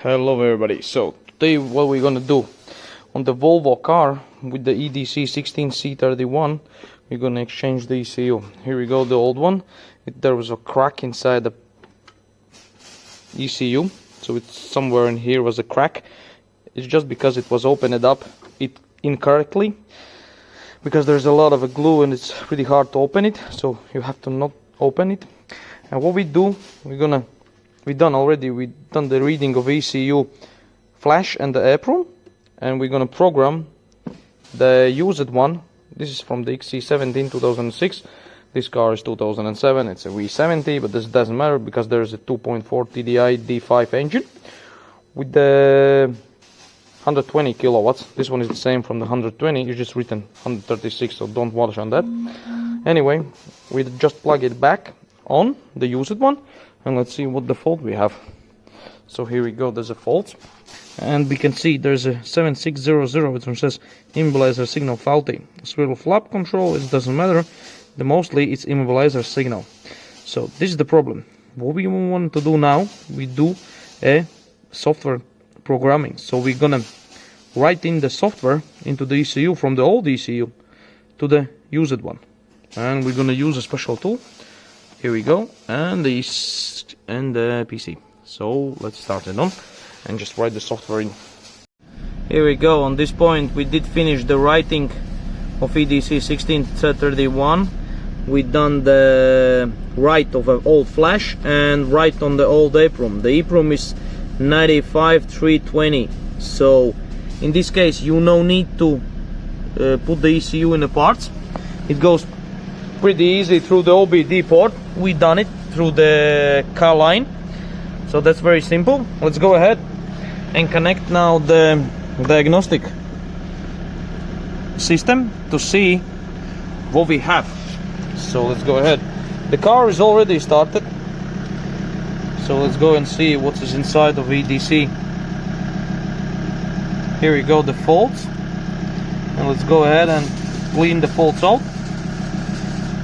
Hello everybody. So today what we're gonna do on the Volvo car with the EDC16C31, we're gonna exchange the ECU. Here we go, the old one. There was a crack inside the ECU, so it's somewhere in here was a crack. It's just because it was opened up incorrectly, because there's a lot of glue and it's pretty hard to open it, so you have to not open it. And what we do, we've done the reading of ECU flash and the apron, and we're gonna program the used one. This is from the XC70 2006. This car is 2007. It's a V70, but this doesn't matter because there's a 2.4 TDI D5 engine with the 120 kilowatts. This one is the same from the 120. It's just written 136, so don't watch on that. Anyway, we just plug it back on the used one, and let's see what the fault we have. So here we go, there's a fault, and we can see there's a 7600 which says immobilizer signal faulty. Swivel flap control, it doesn't matter, mostly it's immobilizer signal. So this is the problem. What we want to do now, we do a software programming. So we're gonna write in the software into the ECU from the old ECU to the used one, and we're gonna use a special tool. Here we go, and the PC. So let's start it on and just write the software in. Here we go. On this point we did finish the writing of EDC16C31. We done the write of an old flash and write on the old EEPROM. The EEPROM is 95320. So in this case you no need to put the ECU in the parts. It goes pretty easy through the OBD port. We done it through the car line, so that's very simple. Let's go ahead and connect now the diagnostic system to see what we have. So let's go ahead. The car is already started, so let's go and see what is inside of EDC. Here we go, the faults, and let's go ahead and clean the faults out.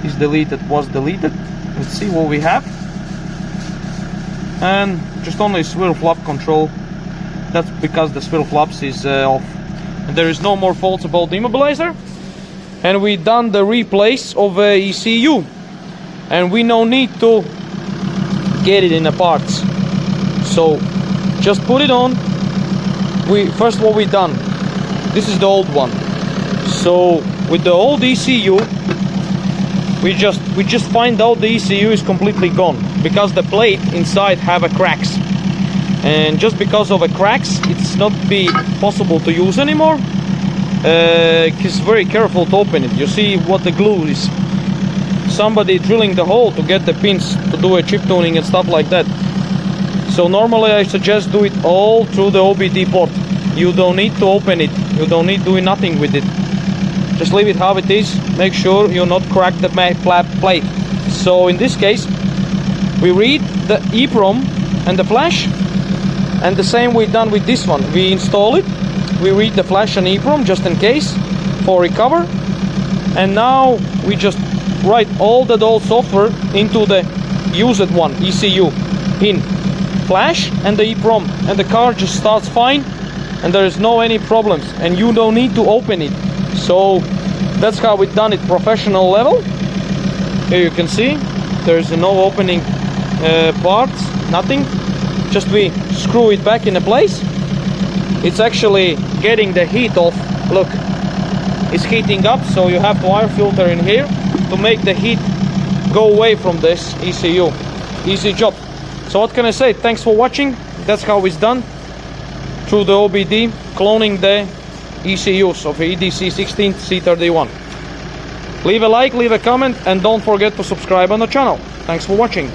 Is deleted, was deleted. Let's see what we have. And just only swivel flap control. That's because the swivel flaps is off. And there is no more faults about the immobilizer. And we done the replace of ECU. And we no need to get it in the parts. So just put it on. First what we done. This is the old one. So with the old ECU, we just find out the ECU is completely gone because the plate inside have a cracks, and just because of a cracks it's not be possible to use anymore. It's very careful to open it. You see what the glue is. Somebody drilling the hole to get the pins to do a chip tuning and stuff like that. So normally I suggest do it all through the OBD port. You don't need to open it. You don't need doing nothing with it. Just leave it how it is. Make sure you not crack the plate. So in this case, we read the EEPROM and the flash, and the same we done with this one. We install it. We read the flash and EEPROM just in case for recover, and now we just write all the old software into the used one ECU in flash and the EEPROM, and the car just starts fine, and there is no any problems, and you don't need to open it. So that's how we done it professional level. Here you can see there's no opening parts, nothing. Just we screw it back in place. It's actually getting the heat off. Look, it's heating up, so you have to air filter in here to make the heat go away from this ECU. Easy job. So what can I say? Thanks for watching. That's how it's done through the OBD, cloning the ECUs of EDC16C31. Leave a like, leave a comment, and don't forget to subscribe on the channel. Thanks for watching.